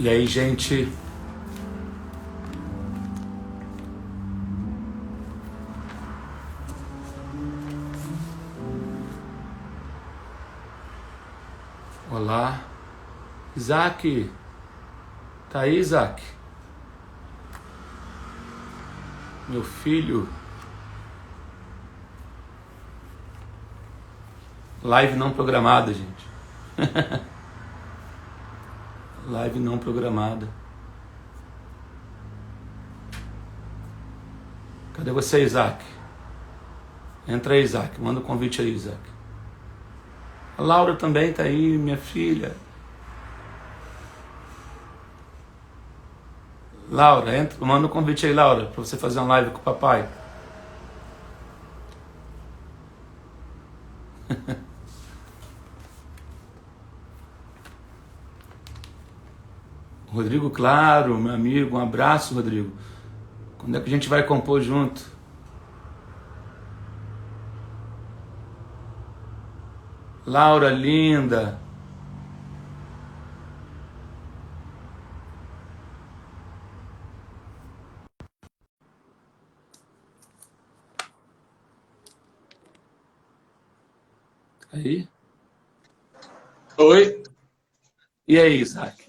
E aí, gente, olá, Isaac, tá aí, Isaac? Meu filho, live não programada, gente. Live não programada. Cadê você, Isaac? Entra aí, Isaac, manda um convite aí, Isaac. A Laura também tá aí, minha filha. Laura, entra, manda um convite aí, Laura, para você fazer uma live com o papai. Rodrigo Claro, meu amigo, um abraço, Rodrigo. Quando é que a gente vai compor junto? Laura, linda. Aí? Oi, E aí, Isaac?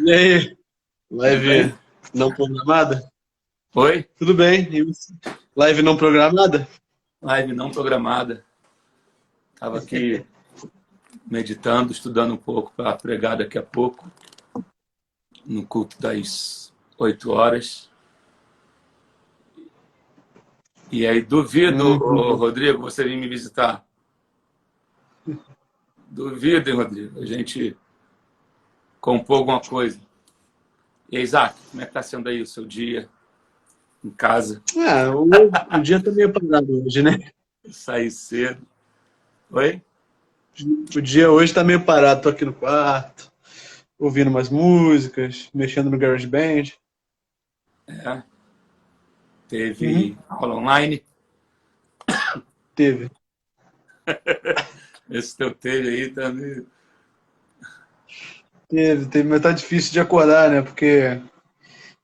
e aí? Tudo Live bem? não programada? Oi? Tudo bem, e você? Live não programada? Live não programada. Estava aqui meditando, estudando um pouco para pregar daqui a pouco, no culto das 8 horas. E aí, duvido, ô, Uhum. Rodrigo, você vir me visitar. Duvido, hein, Rodrigo, a gente compor alguma coisa. E aí, Isaac, como é que está sendo aí o seu dia em casa? Ah, o dia tá meio parado hoje, né? Sair cedo. Oi? O dia hoje tá meio parado, tô aqui no quarto, ouvindo umas músicas, mexendo no GarageBand. É, Uhum. teve aula online. Teve. Esse teu teve aí também. Teve, mas tá difícil de acordar, né? Porque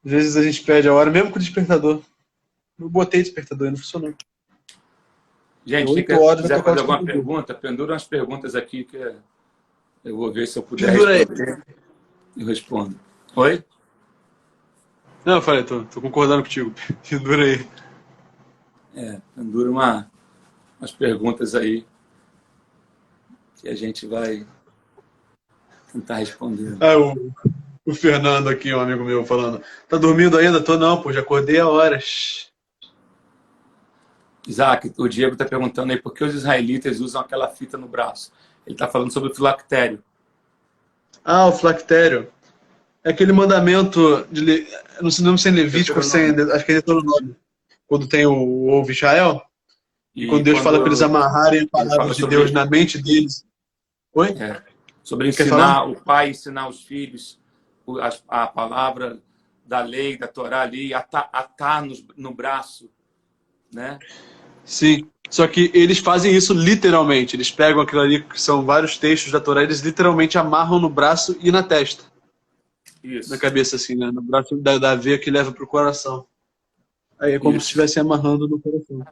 às vezes a gente perde a hora, mesmo com o despertador. Eu botei despertador e não funcionou. É Gente, quem 8 horas vai quiser tocar o fazer alguma despertador. pergunta, pendura umas perguntas aqui que eu vou ver se eu puder Pendura aí. responder. Eu respondo. Oi? Não, eu falei, tô concordando contigo. Pendura aí. Pendura umas perguntas aí que a gente vai tentar responder. Ah, o Fernando aqui, um amigo meu, falando: tá dormindo ainda? Tô não, pô, já acordei há horas. Isaac, o Diego está perguntando aí por que os israelitas usam aquela fita no braço. Ele está falando sobre o filactério. Ah, o flactério. É aquele mandamento de. Eu não sei lembro se é em Levítico ou se é Deuteronômio. acho que é em Deuteronômio. Quando tem o ovo Israel, e E quando Deus fala para eles quando amarrarem as ele palavras fala de Deus sobre, na mente deles. Oi? sobre Quer falar? ensinar, o pai ensinar os filhos a palavra da lei, da Torá ali, atar no braço, né? Sim. Só que eles fazem isso literalmente. Eles pegam aquilo ali, que são vários textos da Torá, eles literalmente amarram no braço e na testa. Na Isso, cabeça, assim, né? No braço da veia que leva pro coração. Aí é como se isso, estivesse amarrando no coração.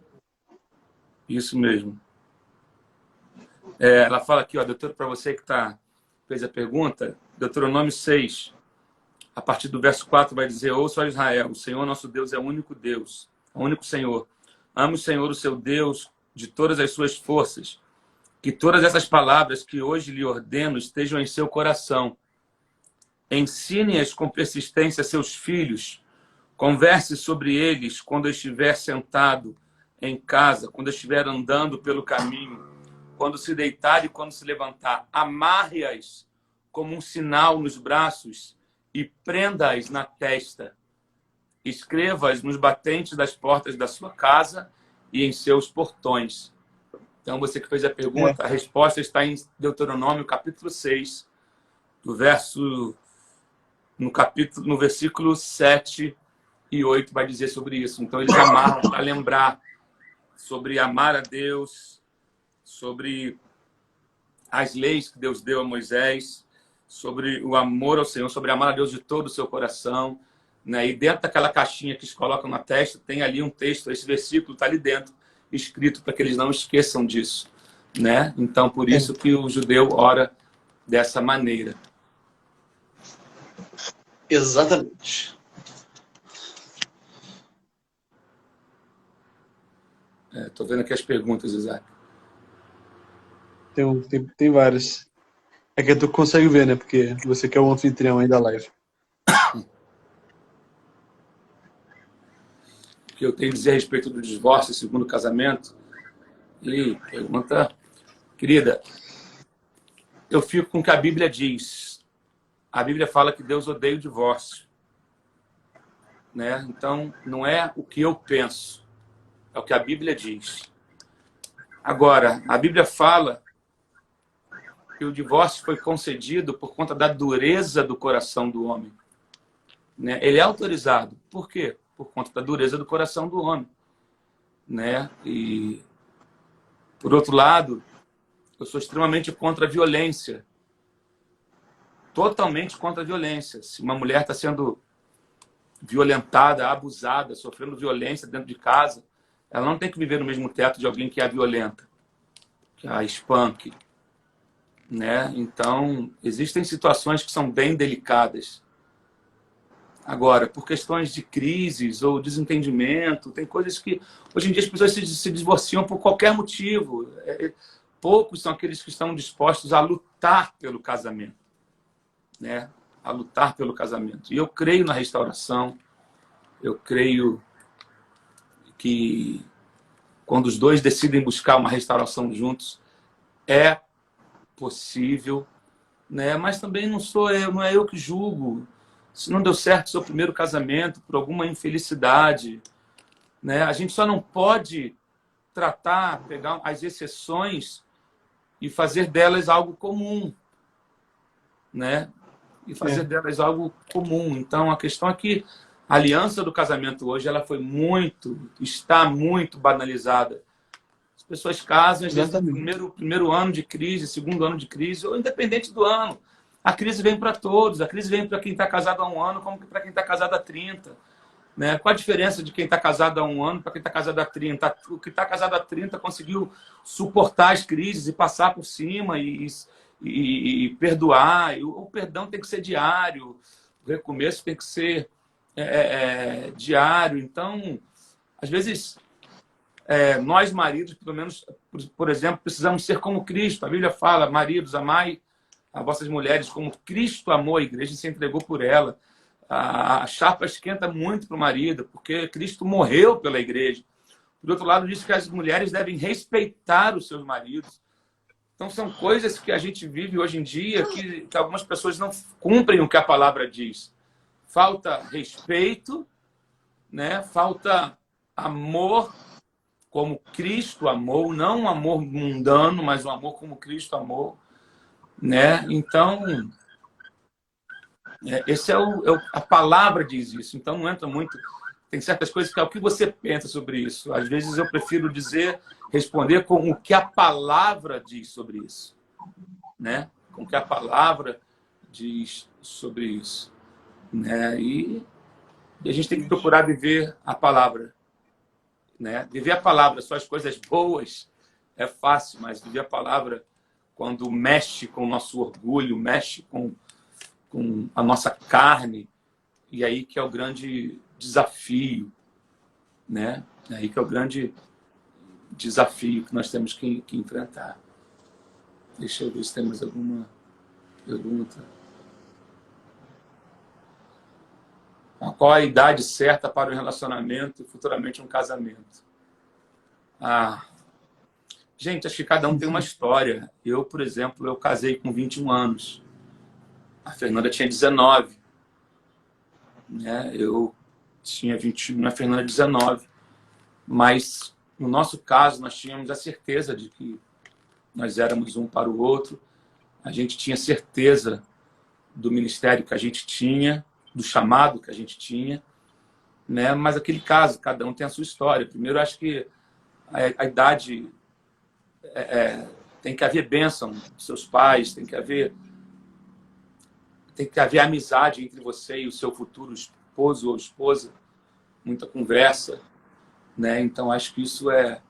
isso mesmo. Ela fala aqui, ó, doutor, para você que fez a pergunta, Deuteronômio 6, a partir do verso 4 vai dizer: ouça, ó Israel, o Senhor nosso Deus é o único Deus, é o único Senhor. Ame o Senhor, o seu Deus, de todas as suas forças. Que todas essas palavras que hoje lhe ordeno estejam em seu coração. Ensine-as com persistência a seus filhos. Converse sobre eles quando estiver sentado em casa, quando estiver andando pelo caminho, quando se deitar e quando se levantar. Amarre-as como um sinal nos braços e prenda-as na testa. Escreva-as nos batentes das portas da sua casa e em seus portões. Então, você que fez a É, pergunta, a resposta está em Deuteronômio, capítulo 6, do verso, no versículo 7 e 8 vai dizer sobre isso. Então, eles amarram para lembrar sobre amar a Deus, sobre as leis que Deus deu a Moisés. sobre o amor ao Senhor, sobre amar a Deus de todo o seu coração, né? E dentro daquela caixinha que eles colocam na testa, tem ali um texto, esse versículo está ali dentro, escrito para que eles não esqueçam disso, né? Então, por isso que o judeu ora dessa maneira. Exatamente. Estou vendo aqui as perguntas, Isaac. Tem várias. É que tu consegue ver, né? Porque você que é o anfitrião aí da live. O que eu tenho a dizer a respeito do divórcio e segundo casamento? E pergunta, querida, eu fico com o que a Bíblia diz. A Bíblia fala que Deus odeia o divórcio, né? Então, não é o que eu penso, é o que a Bíblia diz. Agora, a Bíblia fala que o divórcio foi concedido por conta da dureza do coração do homem, né? Ele é autorizado. Por quê? Por conta da dureza do coração do homem, né? E, por outro lado, eu sou extremamente contra a violência. Totalmente contra a violência. Se uma mulher está sendo violentada, abusada, sofrendo violência dentro de casa, ela não tem que viver no mesmo teto de alguém que a violenta, que a espanque, né? Então, existem situações que são bem delicadas. Agora, por questões de crises ou desentendimento, tem coisas que... Hoje em dia as pessoas se divorciam por qualquer motivo. Poucos são aqueles que estão dispostos a lutar pelo casamento, né? A lutar pelo casamento. E eu creio na restauração. Eu creio que quando os dois decidem buscar uma restauração juntos, é possível, né? Mas também não é eu que julgo. Se não deu certo seu primeiro casamento por alguma infelicidade, né? A gente só não pode pegar as exceções e fazer delas algo comum, né? E fazer delas algo comum. Então, a questão é que a aliança do casamento hoje ela está muito banalizada. As pessoas casam, às vezes, no primeiro ano de crise, segundo ano de crise, ou independente do ano. A crise vem para todos. A crise vem para quem está casado há um ano, como para quem está casado há 30. Né? Qual a diferença de quem está casado há um ano para quem está casado há 30? O que está casado há 30 conseguiu suportar as crises e passar por cima e perdoar. O perdão tem que ser diário. O recomeço tem que ser diário. Então, às vezes, nós maridos, pelo menos, por exemplo, precisamos ser como Cristo. A Bíblia fala, maridos, amai as vossas mulheres como Cristo amou a igreja e se entregou por ela. A chapa esquenta muito para o marido, porque Cristo morreu pela igreja. Por outro lado, diz que as mulheres devem respeitar os seus maridos. Então, são coisas que a gente vive hoje em dia que algumas pessoas não cumprem o que a palavra diz. Falta respeito, né? Falta amor como Cristo amou, não um amor mundano, mas um amor como Cristo amou, né? Então, a palavra diz isso. Então, não entra muito... Tem certas coisas que é o que você pensa sobre isso. Às vezes eu prefiro responder com o que a palavra diz sobre isso, né? Com o que a palavra diz sobre isso, né? E a gente tem que procurar viver a palavra, né? Viver a palavra, só as coisas boas é fácil, mas viver a palavra quando mexe com o nosso orgulho, mexe com a nossa carne, e aí que é o grande desafio, né? Aí que é o grande desafio que nós temos que enfrentar. Deixa eu ver se temos alguma pergunta. Qual a idade certa para um relacionamento e futuramente um casamento? Gente, acho que cada um tem uma história. Eu, por exemplo, eu casei com 21 anos. A Fernanda tinha 19. Né? Eu tinha 21, a Fernanda 19. Mas, no nosso caso, nós tínhamos a certeza de que nós éramos um para o outro. A gente tinha certeza do ministério que a gente tinha, do chamado que a gente tinha. Né? Mas aquele caso, cada um tem a sua história. Primeiro, acho que a idade... tem que haver bênção dos seus pais, tem que haver tem que haver amizade entre você e o seu futuro esposo ou esposa, muita conversa, né? Então, acho que isso é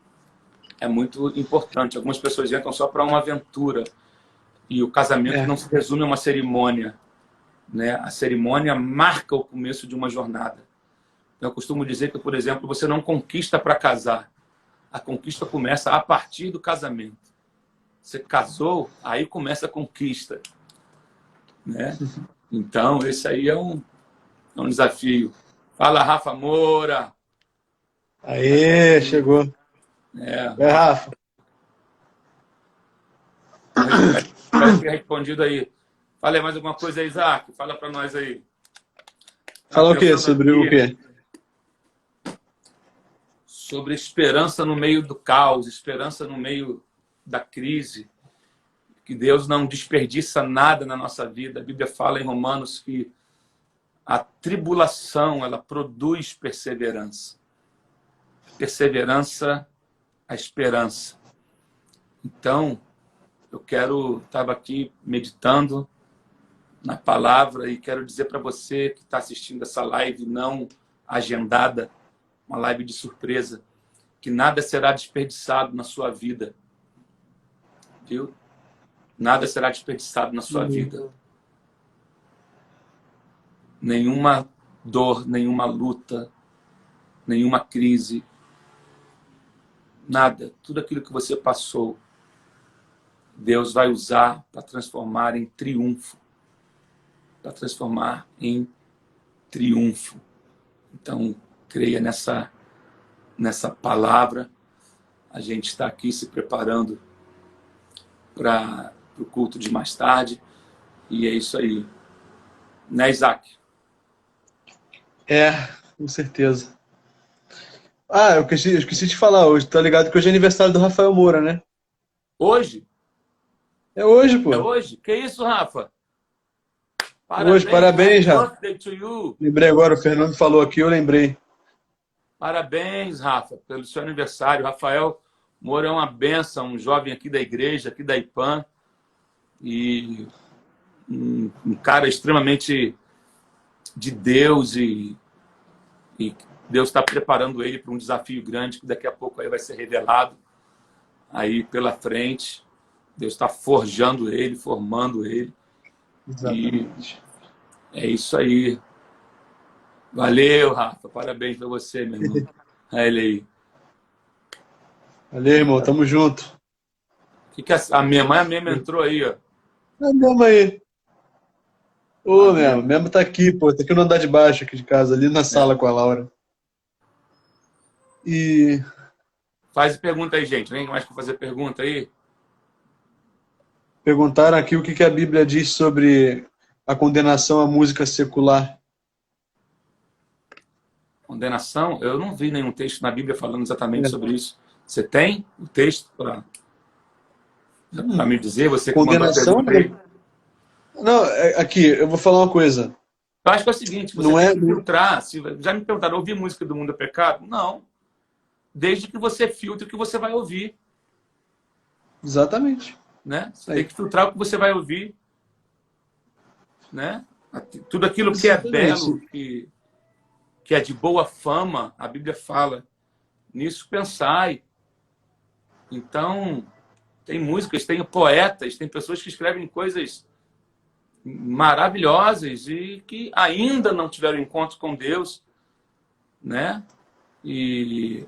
muito importante. Algumas pessoas entram só para uma aventura e o casamento não se resume a uma cerimônia, né? A cerimônia marca o começo de uma jornada. Eu costumo dizer que, por exemplo, você não conquista para casar. A conquista começa a partir do casamento. Você casou, aí começa a conquista, né? Então, esse aí é um desafio. Fala, Rafa Moura. Aê, chegou. Rafa. Espero ter respondido aí. Fala aí mais alguma coisa aí, Isaac. Fala para nós aí. Fala o quê? Sobre o quê? Sobre esperança no meio do caos, esperança no meio da crise. Que Deus não desperdiça nada na nossa vida. A Bíblia fala em Romanos que a tribulação, ela produz perseverança. Perseverança, a esperança. Então, estava aqui meditando na palavra e quero dizer para você que está assistindo essa live não agendada, uma live de surpresa, que nada será desperdiçado na sua vida. Viu? Nada será desperdiçado na sua vida. Nenhuma dor, nenhuma luta, nenhuma crise, nada. Tudo aquilo que você passou, Deus vai usar para transformar em triunfo. Para transformar em triunfo. Então, creia nessa palavra. A gente está aqui se preparando para o culto de mais tarde. E é isso aí. Né, Isaac? Com certeza. Eu esqueci de falar hoje. Tá ligado que hoje é aniversário do Rafael Moura, né? Hoje? É hoje, pô. É hoje? Que isso, Rafa? Parabéns, Rafa. Birthday to you. Lembrei agora, o Fernando falou aqui, eu lembrei. Parabéns, Rafa, pelo seu aniversário. Rafael Moura é uma bênção, um jovem aqui da igreja, aqui da IPAM, e um cara extremamente de Deus, e Deus está preparando ele para um desafio grande, que daqui a pouco aí vai ser revelado aí pela frente. Deus está forjando ele, formando ele. Exatamente. E é isso aí. Valeu, Rafa. Parabéns para você, meu irmão. Olha ele aí. Valeu, irmão. Tamo junto. Que a minha mãe, a Mema entrou aí, ó. A Mema aí. Mema tá aqui, pô. Tá aqui no andar de baixo aqui de casa, ali na sala com a Laura. E... Faz pergunta aí, gente. Vem mais para fazer pergunta aí. Perguntaram aqui o que a Bíblia diz sobre a condenação à música secular. Condenação? Eu não vi nenhum texto na Bíblia falando exatamente sobre isso. Você tem o texto para me dizer? Você que condenação? Mandou a pergunta aí. Não, aqui, eu vou falar uma coisa. Eu acho que é o seguinte, você não tem que filtrar. Já me perguntaram, ouvir música do mundo é pecado? Não. Desde que você filtre o que você vai ouvir. Exatamente. Né? Você tem que filtrar o que você vai ouvir. Né? Tudo aquilo que é belo, que é de boa fama, a Bíblia fala. Nisso pensai. Então, tem músicas, tem poetas, tem pessoas que escrevem coisas maravilhosas e que ainda não tiveram encontro com Deus, né? E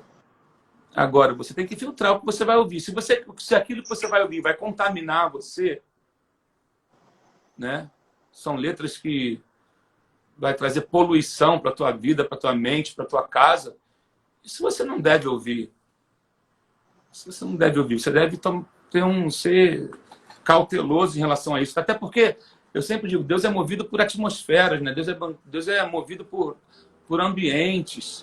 agora você tem que filtrar o que você vai ouvir. Se aquilo que você vai ouvir vai contaminar você, né? São letras que vai trazer poluição para a tua vida, para a tua mente, para a tua casa. Isso você não deve ouvir. Isso você não deve ouvir. Você deve ser cauteloso em relação a isso. Até porque, eu sempre digo, Deus é movido por atmosferas, né? Deus é movido por ambientes.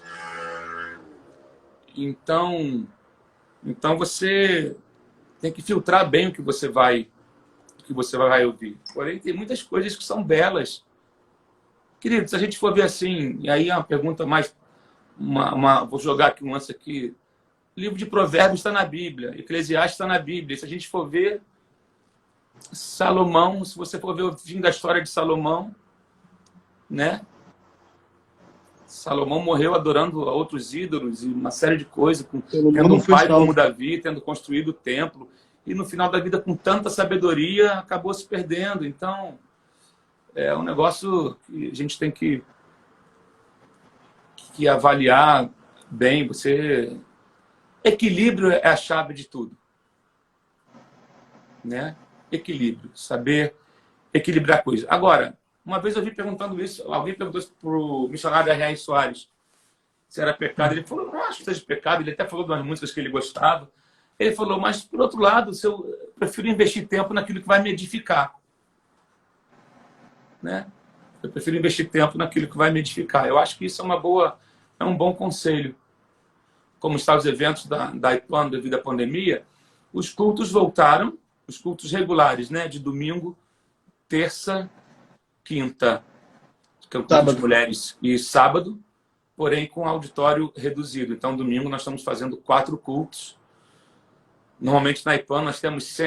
Então você tem que filtrar bem o que você vai ouvir. Porém, tem muitas coisas que são belas. Querido, se a gente for ver assim, e aí é uma pergunta mais... vou jogar aqui um lance aqui. O livro de Provérbios está na Bíblia, Eclesiastes está na Bíblia. Se a gente for ver, Salomão, se você for ver o fim da história de Salomão, né? Salomão morreu adorando a outros ídolos e uma série de coisas, Salomão tendo não um foi pai como salvo. Davi, tendo construído o templo, e no final da vida, com tanta sabedoria, acabou se perdendo. Então, é um negócio que a gente tem que avaliar bem. Equilíbrio é a chave de tudo, né? Equilíbrio, saber equilibrar a coisa. Agora, uma vez eu vi perguntando isso, alguém perguntou isso para o missionário R.R. Soares, se era pecado. Ele falou, não acho que seja pecado. Ele até falou de umas músicas que ele gostava. Ele falou, mas, por outro lado, eu prefiro investir tempo naquilo que vai me edificar. Né? Eu prefiro investir tempo naquilo que vai me edificar. Eu acho que isso é um bom conselho. Como estão os eventos da IPAN devido à pandemia, os cultos voltaram, os cultos regulares, né? De domingo, terça, quinta, que é o culto de mulheres, e sábado, porém com auditório reduzido. Então, domingo nós estamos fazendo 4 cultos. Normalmente na IPAN nós temos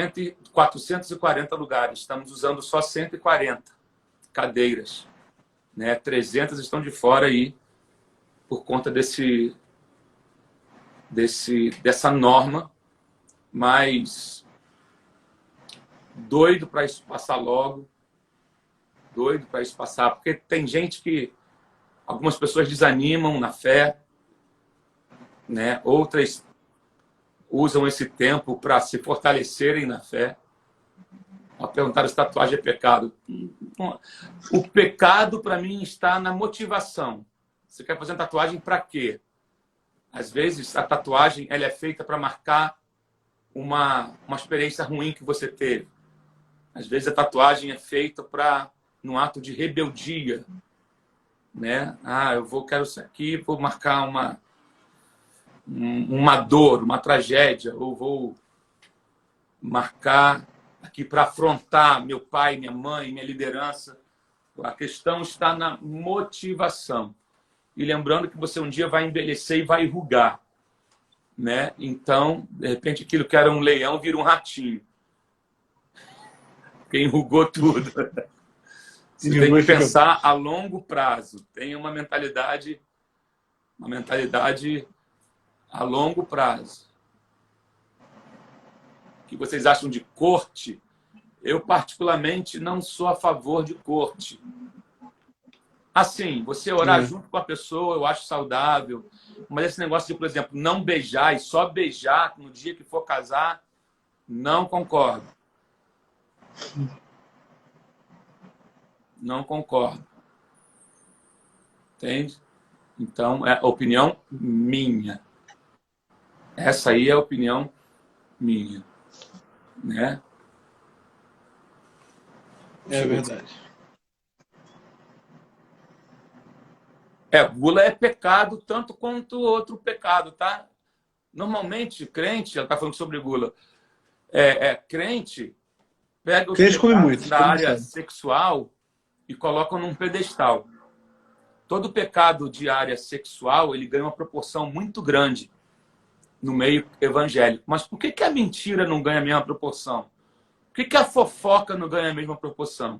440 lugares, estamos usando só 140 cadeiras, né? 300 estão de fora aí por conta dessa norma, mas doido para isso passar logo, doido para isso passar, porque tem gente que algumas pessoas desanimam na fé, né? Outras usam esse tempo para se fortalecerem na fé. Perguntaram se tatuagem é pecado. O pecado, para mim, está na motivação. Você quer fazer uma tatuagem para quê? Às vezes, a tatuagem ela é feita para marcar uma experiência ruim que você teve. Às vezes, a tatuagem é feita num ato de rebeldia. Né? Quero isso aqui, vou marcar uma dor, uma tragédia, ou vou marcar aqui para afrontar meu pai, minha mãe, minha liderança. A questão está na motivação. E lembrando que você um dia vai envelhecer e vai enrugar, né? Então, de repente, aquilo que era um leão vira um ratinho. Porque enrugou tudo. Você tem que pensar a longo prazo. Tem uma mentalidade a longo prazo. O que vocês acham de corte? Eu, particularmente, não sou a favor de corte. Assim, você orar junto com a pessoa, eu acho saudável. Mas esse negócio de, por exemplo, não beijar e só beijar no dia que for casar, não concordo. Não concordo. Entende? Então, é a opinião minha. Essa aí é a opinião minha. Né? É verdade. Gula é pecado tanto quanto outro pecado, tá? Normalmente, crente, ela está falando sobre gula, crente pega os pecados da área sexual e coloca num pedestal. Todo pecado de área sexual, ele ganha uma proporção muito grande no meio evangélico. Mas por que a mentira não ganha a mesma proporção? Por que a fofoca não ganha a mesma proporção?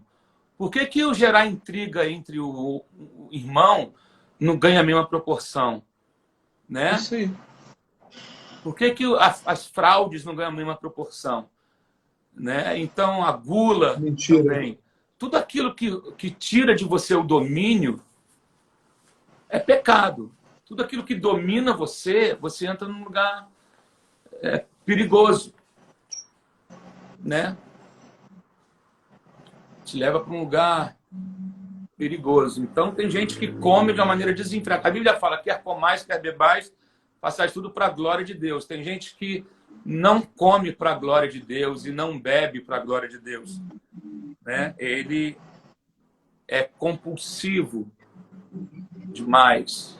Por que o gerar intriga entre o irmão não ganha a mesma proporção? Né? Isso aí. Por que as fraudes não ganham a mesma proporção? Né? Então, a gula também. Tudo aquilo que tira de você o domínio é pecado. Tudo aquilo que domina você entra num lugar perigoso. Né? Te leva para um lugar perigoso. Então, tem gente que come de uma maneira desenfreada. A Bíblia fala, quer comais, quer bebais, façais tudo para a glória de Deus. Tem gente que não come para a glória de Deus e não bebe para a glória de Deus. Né? Ele é compulsivo demais.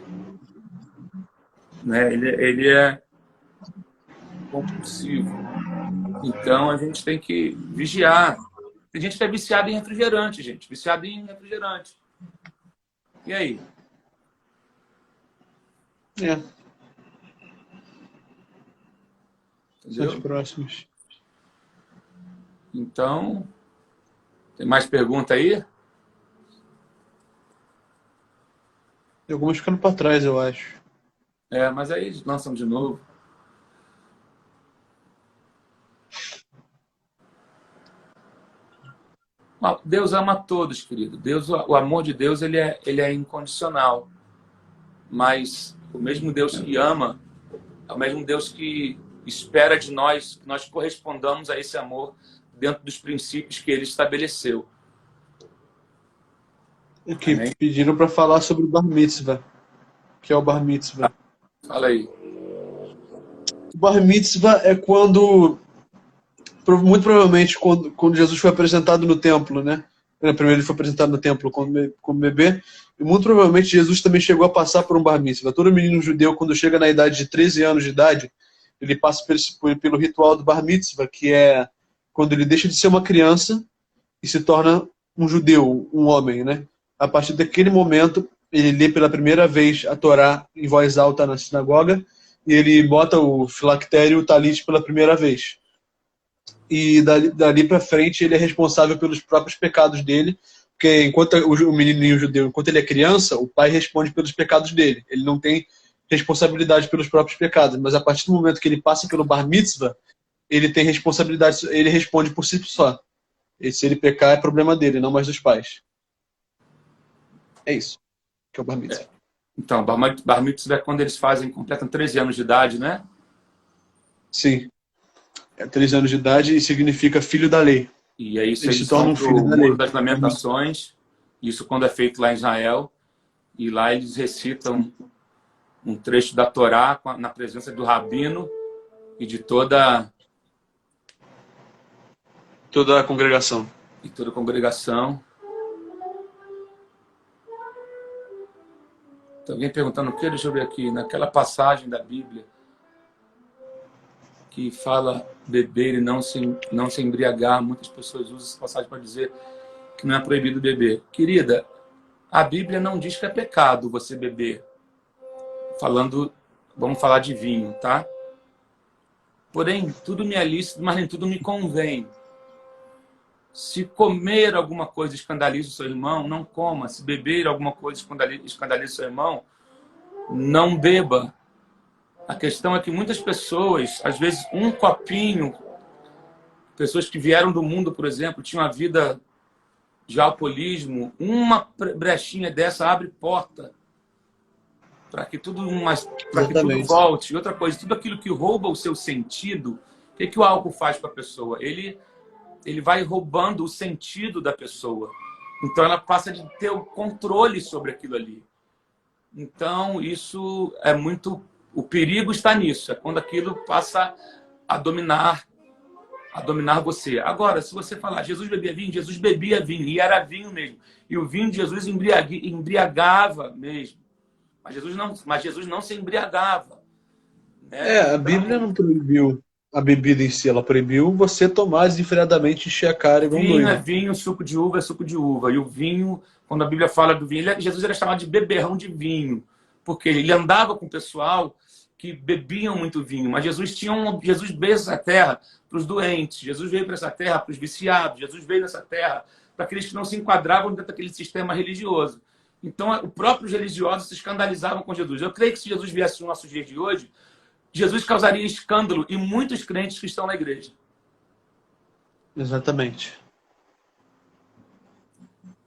Né? Ele é compulsivo. Então, a gente tem que vigiar. Tem gente que é viciada em refrigerante, gente. Viciada em refrigerante. E aí? São os próximos. Então, Tem mais pergunta aí? Tem algumas ficando para trás, eu acho. Mas aí eles lançam de novo. Deus ama todos, querido. O amor de Deus ele é incondicional. Mas o mesmo Deus que ama é o mesmo Deus que espera de nós que nós correspondamos a esse amor dentro dos princípios que ele estabeleceu. Aqui, Amém? pediram para falar sobre o Bar Mitzvah. O que é o Bar Mitzvah? Fala aí. O Bar Mitzvah é quando, muito provavelmente, quando Jesus foi apresentado no templo, né? Primeiro ele foi apresentado no templo como bebê, e muito provavelmente Jesus também chegou a passar por um Bar Mitzvah. Todo menino judeu, quando chega na idade de 13 anos de idade, ele passa pelo ritual do Bar Mitzvah, que é quando ele deixa de ser uma criança e se torna um judeu, um homem, né? A partir daquele momento, ele lê pela primeira vez a Torá em voz alta na sinagoga e ele bota o filactério e o talit pela primeira vez. E dali para frente ele é responsável pelos próprios pecados dele, porque enquanto o menininho judeu, enquanto ele é criança, o pai responde pelos pecados dele. Ele não tem responsabilidade pelos próprios pecados, mas a partir do momento que ele passa pelo Bar Mitzvah, ele tem responsabilidade, ele responde por si só. E se ele pecar, é problema dele, não mais dos pais. É isso que é o Bar Mitzvah. Então, Bar Mitzvah é quando eles completam 13 anos de idade, né? Sim. É 13 anos de idade e significa filho da lei. E aí Eles se tornam filho da o lei. Muro das Lamentações, isso quando é feito lá em Israel, e lá eles recitam um trecho da Torá na presença do rabino e de toda a congregação. E toda a congregação. Tem alguém perguntando o que? Deixa eu ver aqui. Naquela passagem da Bíblia que fala beber e não se embriagar, muitas pessoas usam essa passagem para dizer que não é proibido beber. Querida, a Bíblia não diz que é pecado você beber. Vamos falar de vinho, tá? Porém, tudo me é lícito, mas nem tudo me convém. Se comer alguma coisa escandaliza o seu irmão, não coma. Se beber alguma coisa escandaliza o seu irmão, não beba. A questão é que muitas pessoas, às vezes um copinho, pessoas que vieram do mundo, por exemplo, tinham a vida de alcoolismo, uma brechinha dessa abre porta para que tudo volte. E outra coisa, tudo aquilo que rouba o seu sentido, o que o álcool faz para a pessoa? Ele vai roubando o sentido da pessoa. Então, ela passa de ter o controle sobre aquilo ali. Então, isso é muito... O perigo está nisso. É quando aquilo passa a dominar você. Agora, se você falar, Jesus bebia vinho, Jesus bebia vinho. E era vinho mesmo. E o vinho de Jesus embriagava mesmo. Mas Jesus não se embriagava. Né? A Bíblia não proibiu a bebida em si, ela proibiu você tomar desenfreadamente, encher a cara igual um doido. Vinho é vinho, suco de uva é suco de uva. E o vinho, quando a Bíblia fala do vinho, Jesus era chamado de beberrão de vinho, porque ele andava com o pessoal que bebiam muito vinho. Mas Jesus veio essa terra para os doentes, Jesus veio para essa terra para os viciados, Jesus veio nessa terra para aqueles que não se enquadravam dentro daquele sistema religioso. Então, os próprios religiosos se escandalizavam com Jesus. Eu creio que se Jesus viesse nos nossos dias de hoje, Jesus causaria escândalo em muitos crentes que estão na igreja. Exatamente.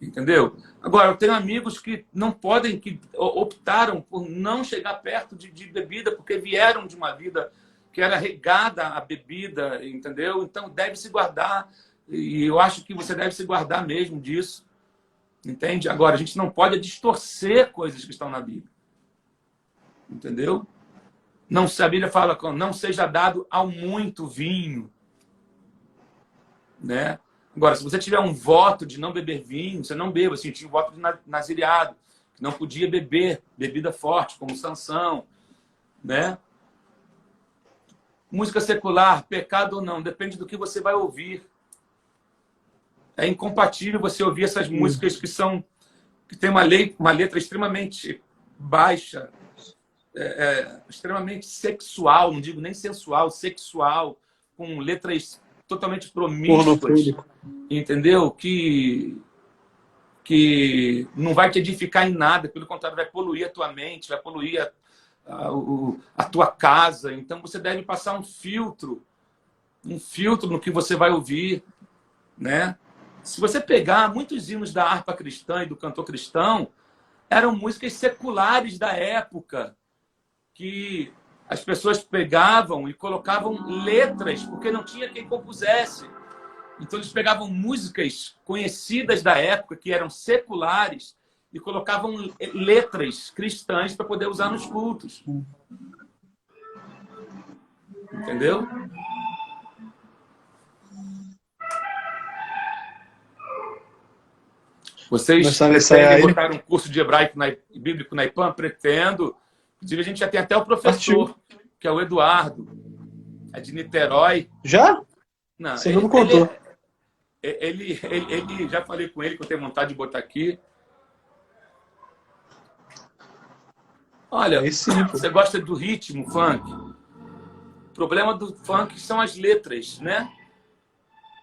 Entendeu? Agora, eu tenho amigos que não podem, que optaram por não chegar perto de bebida, porque vieram de uma vida que era regada à bebida, entendeu? Então, deve se guardar, e eu acho que você deve se guardar mesmo disso, entende? Agora, a gente não pode distorcer coisas que estão na Bíblia, entendeu? Não, a Bíblia fala, não seja dado ao muito vinho, né? Agora, se você tiver um voto de não beber vinho, você não beba. Assim, tinha um voto de nazireado, que não podia beber bebida forte, como Sansão, né? Música secular, pecado ou não, depende do que você vai ouvir. É incompatível você ouvir essas músicas que tem uma letra extremamente baixa, extremamente sexual, não digo nem sensual, sexual, com letras totalmente promíscuas, Pornofóbico. entendeu? Que não vai te edificar em nada, pelo contrário, vai poluir a tua mente, vai poluir a tua casa. Então você deve passar um filtro no que você vai ouvir, né? Se você pegar muitos hinos da harpa cristã e do cantor cristão, eram músicas seculares da época, que as pessoas pegavam e colocavam letras, porque não tinha quem compusesse. Então eles pegavam músicas conhecidas da época, que eram seculares, e colocavam letras cristãs para poder usar nos cultos. Entendeu? Vocês Começaram a ensaiar pretendem aí. botar um curso de hebraico bíblico na IPAM? Pretendo. Inclusive, a gente já tem até o Partiu. professor, que é o Eduardo, é de Niterói. Já? Não, Você não me contou. já falei com ele que eu tenho vontade de botar aqui. Olha, Aí sim, pô. você gosta do ritmo funk? O problema do funk são as letras, né?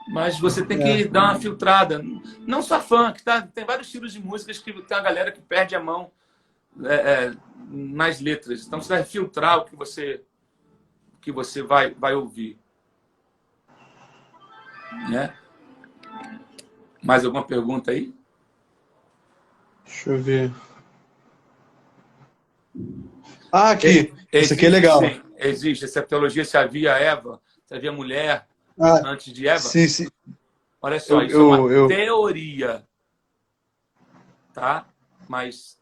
Mas você tem que dar uma filtrada. Não só funk, tá? Tem vários estilos de músicas que tem uma galera que perde a mão nas letras. Então você vai filtrar o que você vai ouvir. Né? Mais alguma pergunta aí? Deixa eu ver. Ah, aqui. Isso aqui é legal. Sim, existe. Se a teologia se havia Eva, se havia mulher Ah, antes de Eva. sim, sim. Olha só, isso é uma Eu teoria. Tá? Mas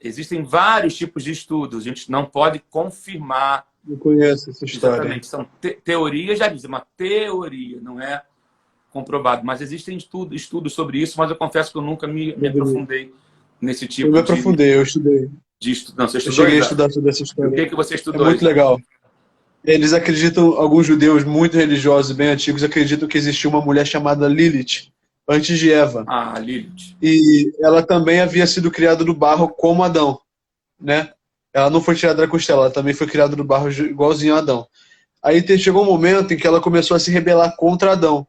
existem vários tipos de estudos. A gente não pode confirmar. conheço essa história. Exatamente. São teorias, já diz, é uma teoria, não é comprovado. Mas existem estudos sobre isso, mas eu confesso que eu nunca me aprofundei nesse tipo Eu me aprofundei, eu estudei. de estudo. Não, você Eu estudou, cheguei a Isaac? estudar sobre essa O história. que você É estudou, muito Isaac? legal. Eles acreditam, alguns judeus muito religiosos, bem antigos, acreditam que existiu uma mulher chamada Lilith, antes de Eva. Ah, Lilith. E ela também havia sido criada do barro como Adão, né? Ela não foi tirada da costela, ela também foi criada do barro igualzinho a Adão. Aí chegou um momento em que ela começou a se rebelar contra Adão.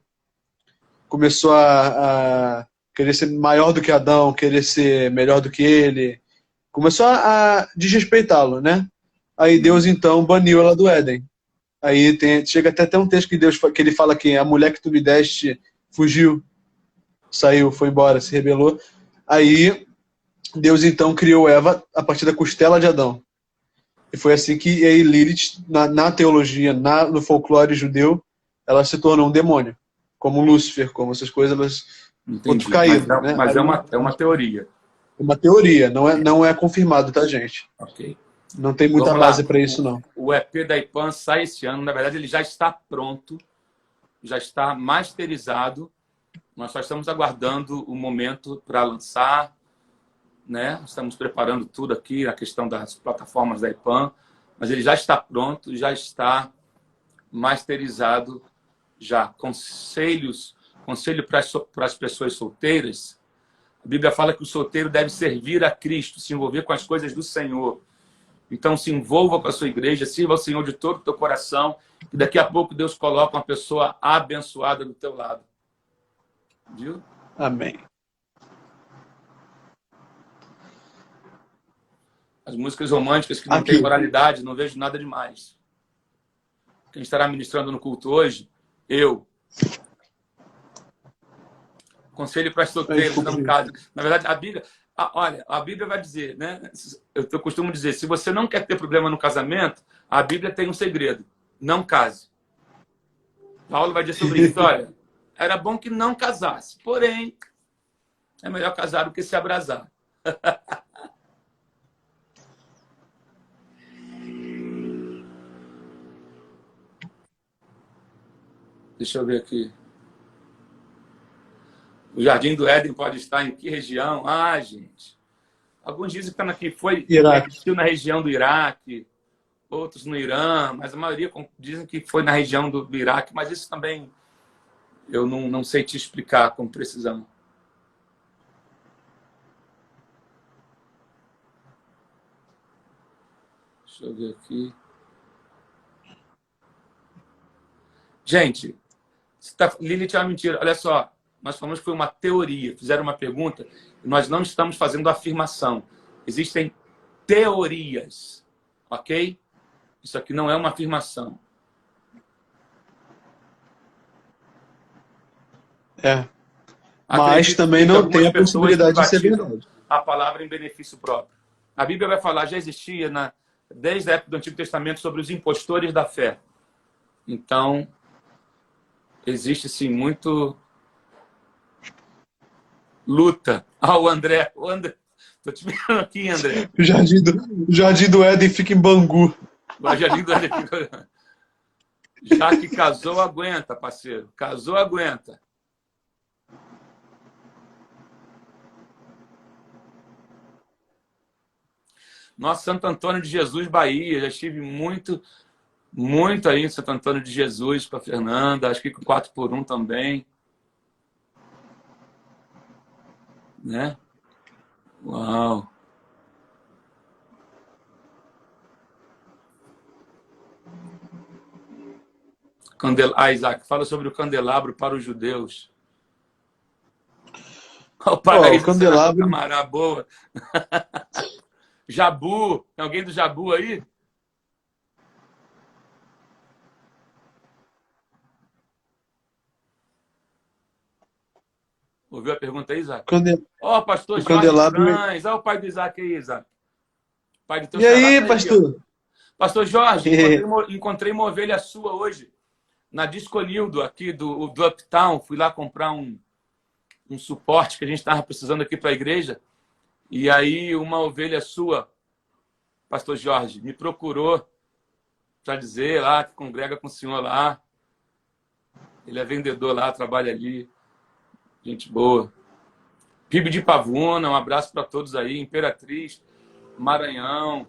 Começou a querer ser maior do que Adão, querer ser melhor do que ele. Começou a desrespeitá-lo, né? Aí Deus, então, baniu ela do Éden. Aí chega até um texto que ele fala que a mulher que tu me deste fugiu, saiu, foi embora, se rebelou. Aí Deus, então, criou Eva a partir da costela de Adão. E foi assim que aí Lilith, na teologia, no folclore judeu, ela se tornou um demônio. Como Lúcifer, como essas coisas, mas outro caído, né? Mas é uma teoria. É uma teoria, não é confirmado, tá, gente? Ok. Não tem muita Vamos lá. base para isso, não. O EP da IPAM sai esse ano. Na verdade, ele já está pronto, já está masterizado. Nós só estamos aguardando o momento para lançar, né? Estamos preparando tudo aqui, a questão das plataformas da IPAM, mas ele já está pronto, já está masterizado, já. Conselho para as pessoas solteiras. A Bíblia fala que o solteiro deve servir a Cristo, se envolver com as coisas do Senhor. Então, se envolva com a sua igreja, sirva ao Senhor de todo o teu coração, e daqui a pouco Deus coloca uma pessoa abençoada do teu lado. Viu? Amém. As músicas românticas que não Aqui. têm moralidade, não vejo nada demais. Quem estará ministrando no culto hoje? Eu. Conselho para as solteiras, não casem. Na verdade, a Bíblia... Olha, a Bíblia vai dizer, né? Eu costumo dizer, se você não quer ter problema no casamento, a Bíblia tem um segredo. Não case. Paulo vai dizer sobre isso. Olha, era bom que não casasse. Porém, é melhor casar do que se abrasar. Deixa eu ver aqui. O Jardim do Éden pode estar em que região? Ah, gente. Alguns dizem que existiu na região do Iraque, outros no Irã, mas a maioria dizem que foi na região do Iraque, mas isso também eu não sei te explicar com precisão. Deixa eu ver aqui. Gente, Lilith é uma mentira. Olha só, nós falamos que foi uma teoria. Fizeram uma pergunta e nós não estamos fazendo afirmação. Existem teorias, ok? Isso aqui não é uma afirmação. Mas Acredito também que não algumas tem a pessoas possibilidade de ser privatizam verdade. a palavra em benefício próprio. A Bíblia vai falar, já existia desde a época do Antigo Testamento sobre os impostores da fé. Então, existe sim muito luta. O André. Tô te vendo aqui, André. O Jardim do Éden fica em Bangu. Já que casou, aguenta, parceiro. Casou, aguenta. Nossa, Santo Antônio de Jesus, Bahia. Já estive muito aí em Santo Antônio de Jesus para Fernanda. Acho que com 4x1 também. Né? Uau. Isaac, fala sobre o candelabro para os judeus. O paraíso O candelabro... Camará, boa. Jabu, tem alguém do Jabu aí? Ouviu a pergunta aí, Isaac? Ó, pastor Jorge candelabro... Trans. Olha o pai do Isaac aí, Isaac. Pai do teu E aí, pastor? Pastor Jorge, encontrei uma ovelha sua hoje na Disconildo, aqui do Uptown. Fui lá comprar um suporte que a gente estava precisando aqui para a igreja. E aí uma ovelha sua, pastor Jorge, me procurou para dizer lá que congrega com o senhor lá. Ele é vendedor lá, trabalha ali. Gente boa. PIB de Pavuna, um abraço para todos aí. Imperatriz, Maranhão,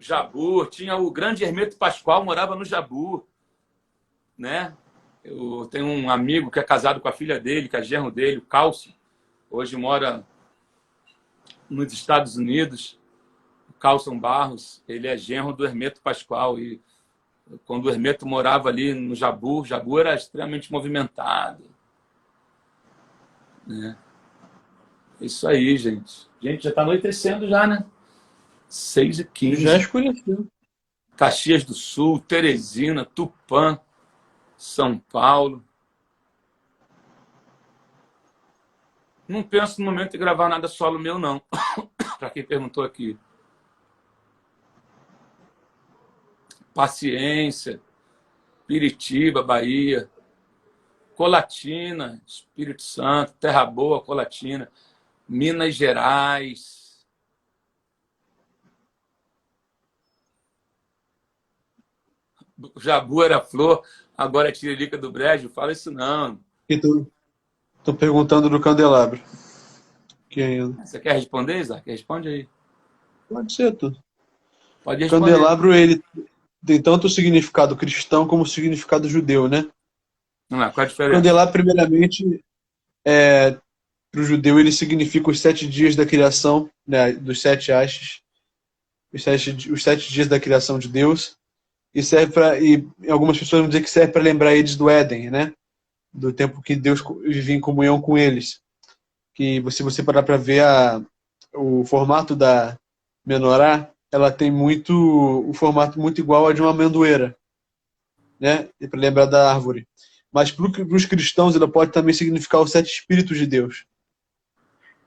Jabu. Tinha o grande Hermeto Pascoal, morava no Jabu. Né? Eu tenho um amigo que é casado com a filha dele, que é genro dele, o Cálcio. Hoje mora nos Estados Unidos. O Carlson Barros, ele é genro do Hermeto Pascoal. E quando o Hermeto morava ali no Jabu, Jabu era extremamente movimentado. Né? Isso aí, gente. Gente, já está anoitecendo já, né? 6h15. Já escureceu. Caxias do Sul, Teresina, Tupã, São Paulo. Não penso no momento de gravar nada solo meu, não. Para quem perguntou aqui. Paciência, Piritiba, Bahia, Colatina, Espírito Santo, Terra Boa, Colatina, Minas Gerais. Jabu era flor, agora é Tiririca do Brejo. Fala isso não. Tô perguntando do candelabro. Você quer responder, Isaac? Responde aí. Pode ser, tu. Pode O responder. candelabro, ele tem tanto o significado cristão como o significado judeu, né? Qual é a O diferença? candelabro, primeiramente, para o judeu, ele significa os 7 dias da criação, né, dos 7 hastes, os 7 dias da criação de Deus, e serve e algumas pessoas vão dizer que serve para lembrar eles do Éden, né? Do tempo que Deus vivia em comunhão com eles. Que se você parar para ver o formato da menorá, ela tem o formato muito igual ao de uma amendoeira, né? E para lembrar da árvore. Mas para os cristãos, ela pode também significar os 7 espíritos de Deus,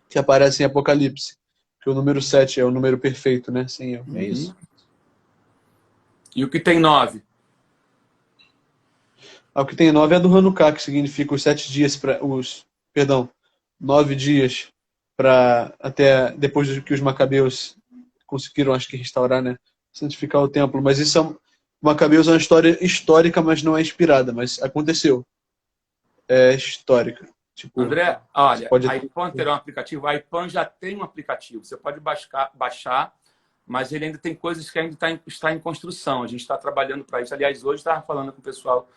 que aparecem em Apocalipse. Que o número 7 é o número perfeito, né? Sem erro. É isso. E o que tem 9? O que tem 9 é do Hanukkah, que significa os 7 dias perdão, 9 dias para até depois que os macabeus conseguiram, acho que, restaurar, né? Santificar o templo. Mas isso Macabeus é uma história histórica, mas não é inspirada, mas aconteceu. É histórica. Tipo, André, olha, a iPan terá um aplicativo. A iPan já tem um aplicativo. Você pode baixar, mas ele ainda tem coisas que ainda está em construção. A gente está trabalhando para isso. Aliás, hoje estava falando com o pessoal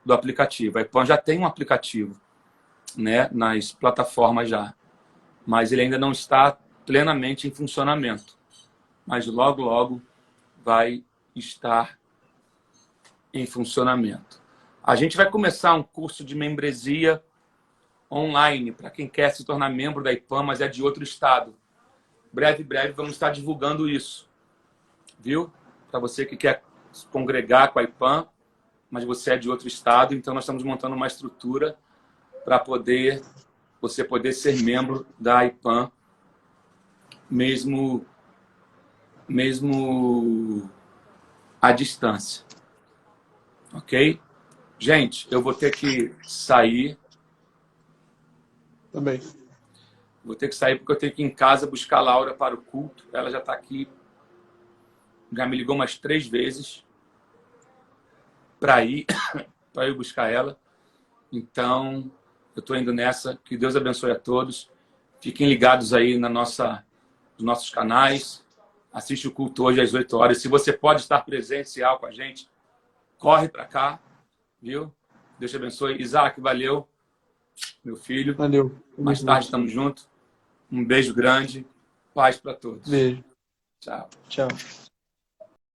do aplicativo. A iPan já tem um aplicativo, né, nas plataformas já, mas ele ainda não está plenamente em funcionamento. Mas logo vai estar em funcionamento. A gente vai começar um curso de membresia online para quem quer se tornar membro da IPAM, mas é de outro estado. Breve vamos estar divulgando isso, viu? Para você que quer se congregar com a IPAM, mas você é de outro estado, então nós estamos montando uma estrutura para você poder ser membro da IPAM, mesmo à distância. Ok? Gente, eu vou ter que sair. Também. Vou ter que sair porque eu tenho que ir em casa buscar a Laura para o culto. Ela já está aqui. Já me ligou umas 3 vezes para ir buscar ela. Então, eu estou indo nessa. Que Deus abençoe a todos. Fiquem ligados aí nos nossos canais. Assiste o culto hoje às 8 horas. Se você pode estar presencial com a gente, corre para cá. Viu? Deus te abençoe. Isaac, valeu. Meu filho. Valeu. Mais tarde estamos juntos. Um beijo grande. Paz para todos. Beijo. Tchau. Tchau.